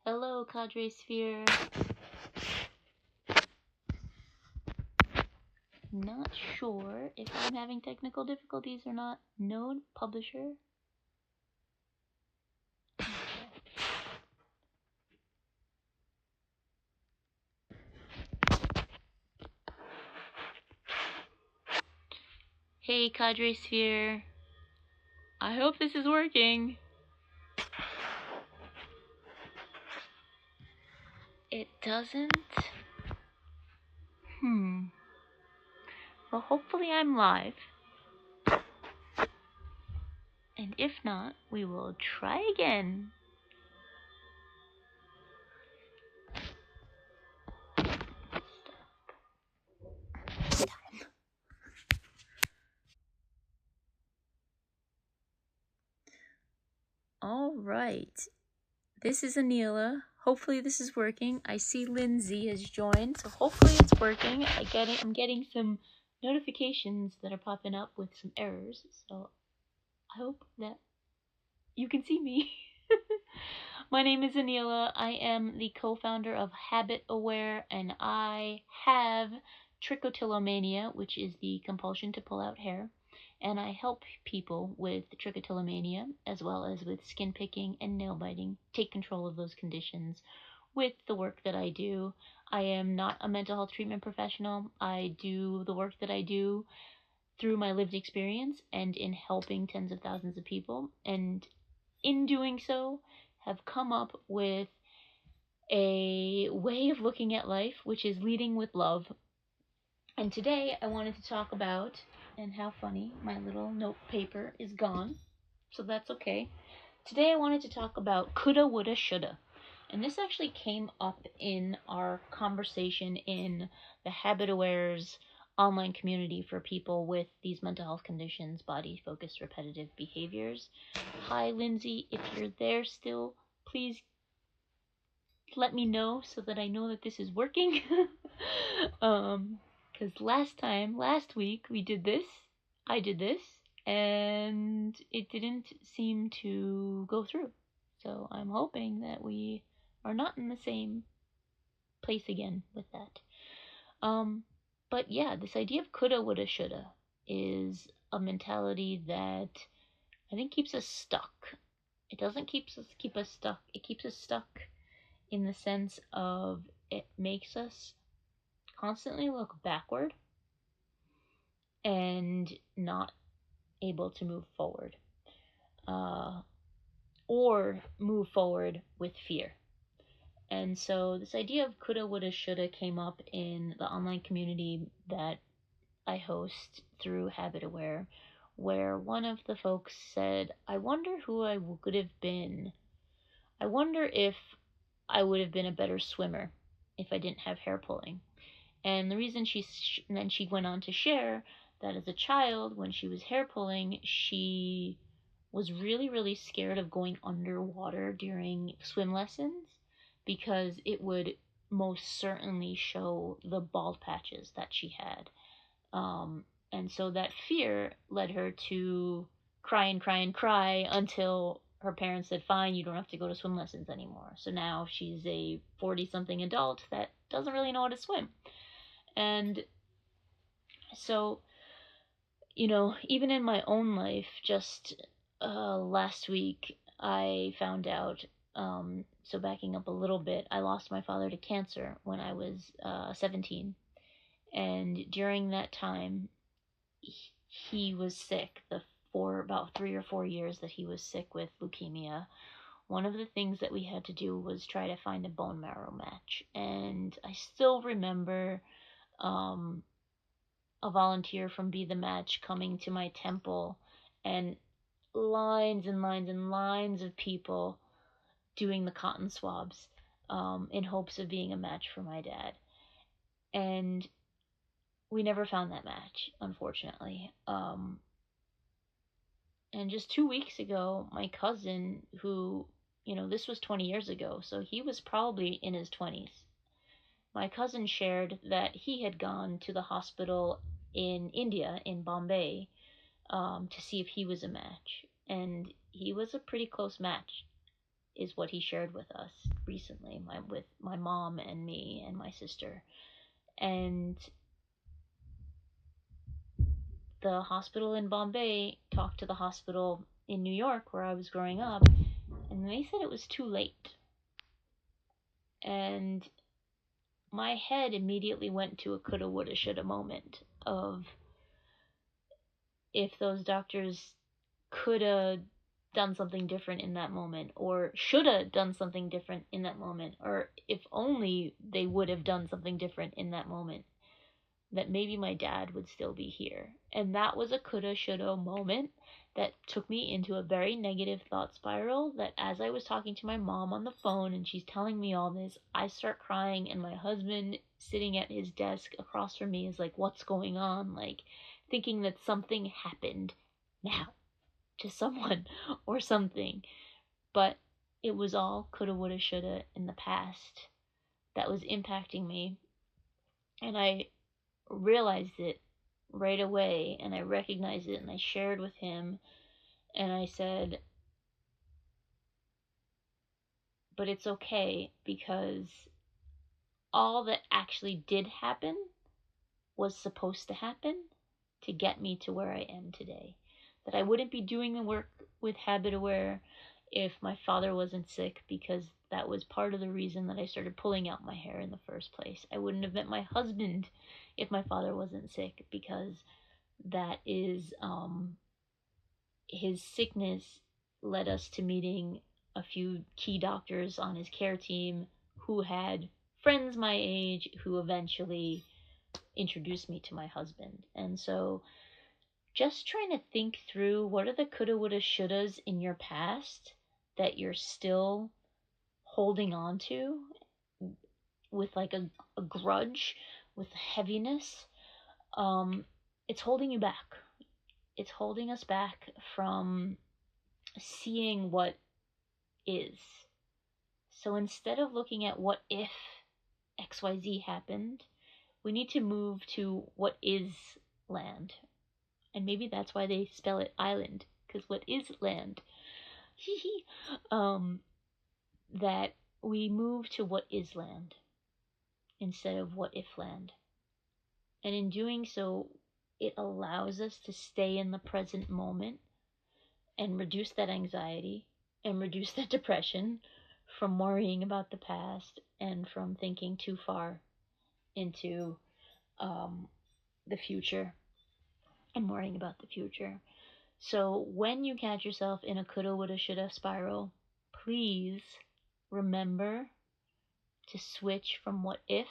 Hello, Cadre Sphere. Not sure if I'm having technical difficulties or not. Node publisher. Okay. Hey, Cadre Sphere. I hope this is working. It doesn't. Well, hopefully I'm live. And if not, we will try again. All right. This is Aneela. Hopefully this is working. I see Lindsay has joined, so hopefully it's working. I'm getting some notifications that are popping up with some errors, so I hope that you can see me. My name is Aneela. I am the co-founder of Habit Aware, and I have trichotillomania, which is the compulsion to pull out hair. And I help people with trichotillomania, as well as with skin picking and nail biting, take control of those conditions with the work that I do. I am not a mental health treatment professional. I do the work that I do through my lived experience and in helping tens of thousands of people. And in doing so, have come up with a way of looking at life, which is leading with love. And today I wanted to talk about, and how funny, my little note paper is gone, so that's okay. Today I wanted to talk about coulda, woulda, shoulda. And this actually came up in our conversation in the Habit Aware's online community for people with these mental health conditions, body-focused repetitive behaviors. Hi, Lindsay. If you're there still, please let me know so that I know that this is working. Because last week we did this, I did this, and it didn't seem to go through. So I'm hoping that we are not in the same place again with that. But yeah, this idea of coulda, woulda, shoulda is a mentality that I think keeps us stuck. It doesn't keep us stuck. It keeps us stuck in the sense of it makes us constantly look backward and not able to move forward, or move forward with fear. And so this idea of coulda, woulda, shoulda came up in the online community that I host through Habit Aware, where one of the folks said, I wonder who I would have been. I wonder if I would have been a better swimmer if I didn't have hair pulling. And the reason then she went on to share that as a child, when she was hair pulling, she was really, really scared of going underwater during swim lessons because it would most certainly show the bald patches that she had. And so that fear led her to cry and cry and cry until her parents said, fine, you don't have to go to swim lessons anymore. So now she's a 40-something adult that doesn't really know how to swim. And so, even in my own life, just last week, I found out, so backing up a little bit, I lost my father to cancer when I was 17. And during that time, he was sick, for about 3 or 4 years that he was sick with leukemia. One of the things that we had to do was try to find a bone marrow match. And I still remember a volunteer from Be the Match coming to my temple, and lines and lines and lines of people doing the cotton swabs in hopes of being a match for my dad. And we never found that match, unfortunately. And just 2 weeks ago, my cousin, who, this was 20 years ago, so he was probably in his 20s. My cousin shared that he had gone to the hospital in India, in Bombay, to see if he was a match. And he was a pretty close match. is what he shared with us recently, with my mom and me and my sister. And the hospital in Bombay talked to the hospital in New York where I was growing up, and they said it was too late. And my head immediately went to a coulda, woulda, shoulda moment of, if those doctors could have done something different in that moment, or should have done something different in that moment, or if only they would have done something different in that moment, that maybe my dad would still be here. And that was a coulda, shoulda moment that took me into a very negative thought spiral, that as I was talking to my mom on the phone and she's telling me all this, I start crying, and my husband sitting at his desk across from me is like, what's going on? Like, thinking that something happened now to someone or something. But it was all coulda, woulda, shoulda in the past that was impacting me. And I realized it right away, and I recognized it, and I shared with him, and I said, but it's okay, because all that actually did happen was supposed to happen to get me to where I am today. That I wouldn't be doing the work with Habit Aware if my father wasn't sick, because that was part of the reason that I started pulling out my hair in the first place. I wouldn't have met my husband if my father wasn't sick, because that is his sickness led us to meeting a few key doctors on his care team who had friends my age who eventually introduced me to my husband. And so just trying to think through, what are the coulda, woulda, shouldas in your past that you're still holding on to with like a grudge, with heaviness. It's holding you back. It's holding us back from seeing what is. So instead of looking at what if XYZ happened, we need to move to what is land. And maybe that's why they spell it island, because what is land? That we move to what is land instead of what if land. And in doing so, it allows us to stay in the present moment and reduce that anxiety and reduce that depression from worrying about the past and from thinking too far into the future and worrying about the future. So when you catch yourself in a coulda, woulda, shoulda spiral, please remember to switch from what if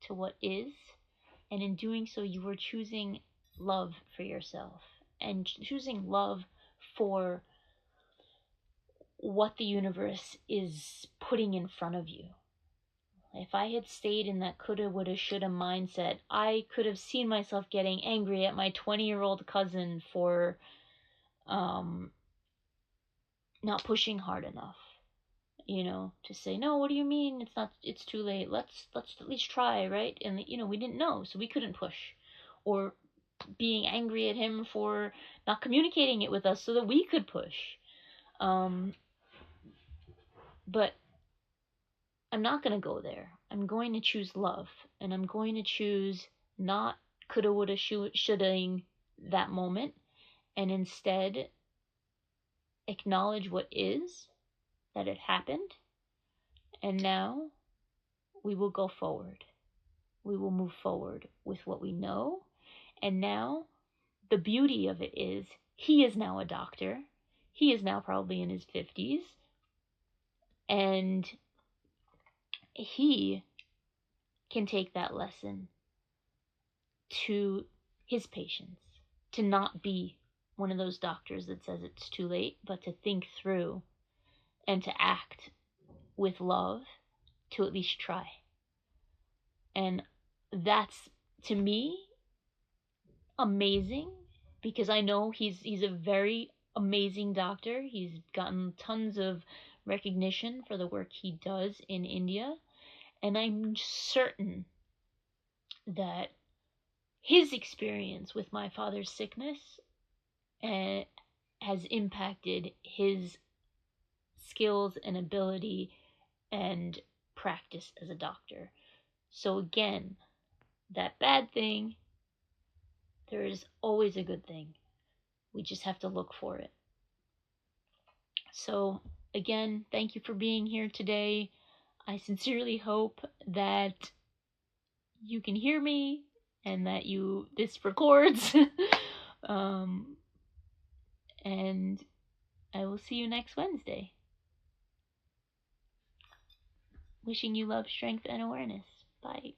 to what is. And in doing so, you are choosing love for yourself and choosing love for what the universe is putting in front of you. If I had stayed in that coulda, woulda, shoulda mindset, I could have seen myself getting angry at my 20-year-old cousin for not pushing hard enough. To say, no, what do you mean it's too late? Let's at least try, right? And we didn't know, so we couldn't push. Or being angry at him for not communicating it with us so that we could push. But I'm not going to go there. I'm going to choose love, and I'm going to choose not coulda, woulda, shouldaing that moment, and instead acknowledge what is, that it happened, and now we will go forward. We will move forward with what we know. And now the beauty of it is, he is now a doctor. He is now probably in his 50s. And he can take that lesson to his patients, to not be one of those doctors that says it's too late, but to think through and to act with love, to at least try. And that's, to me, amazing, because I know he's a very amazing doctor. He's gotten tons of recognition for the work he does in India, and I'm certain that his experience with my father's sickness has impacted his skills and ability and practice as a doctor. So again, that bad thing, there is always a good thing. We just have to look for it. So again, thank you for being here today. I sincerely hope that you can hear me and that this records. And I will see you next Wednesday. Wishing you love, strength, and awareness. Bye.